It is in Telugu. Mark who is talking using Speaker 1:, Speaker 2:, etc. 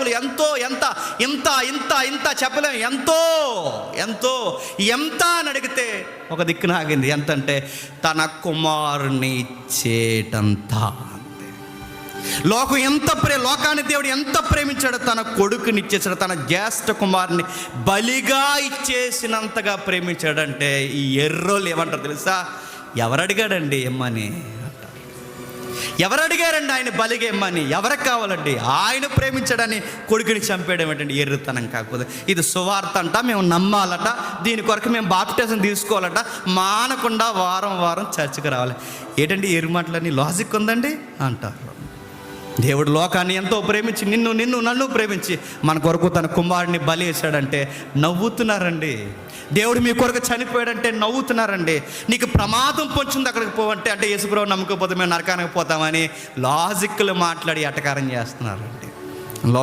Speaker 1: బైబిల్ ఎంతో ఎంత ఇంత ఇంత ఇంత చెప్పలేము, ఎంతో ఎంతో ఎంత అని అడిగితే ఒక దిక్కున ఆగింది. ఎంత అంటే తన కుమారుని ఇచ్చేటంత. లోకాన్ని దేవుడు ఎంత ప్రేమించాడో తన కొడుకుని ఇచ్చేసాడు, తన జ్యేష్ఠ కుమారుని బలిగా ఇచ్చేసినంతగా ప్రేమించాడంటే ఈ ఎర్రోళ్ళు ఏమంటారు తెలుసా? ఎవరు అడిగాడండి ఇమ్మని అంటారు. ఎవరు అడిగారండి ఆయన బలిగా ఇమ్మని? ఎవరికి కావాలండి? ఆయన ప్రేమించాడని కొడుకుని చంపేయడం ఏంటండి ఎర్రుతనం కాకపోతే? ఇది సువార్త అంట, మేము నమ్మాలట, దీని కొరకు మేము బాప్టిజం తీసుకోవాలట, మానకుండా వారం వారం చర్చికి రావాలి. ఏంటండి ఎర్రు మాటలని లాజిక్ ఉందండి అంటారు. దేవుడు లోకాన్ని ఎంతో ప్రేమించి నన్ను ప్రేమించి మన కొరకు తన కుమారుడిని బలి వేశాడంటే నవ్వుతున్నారండి. దేవుడు మీ కొరకు చనిపోయాడంటే నవ్వుతున్నారండి. నీకు ప్రమాదం పొంచుంది అక్కడికి పోవంటే, అంటే యేసుప్రభువు నమ్మకపోతే మేము నరకానికి పోతామని లాజిక్లు మాట్లాడి ఎటకారం చేస్తున్నారండి.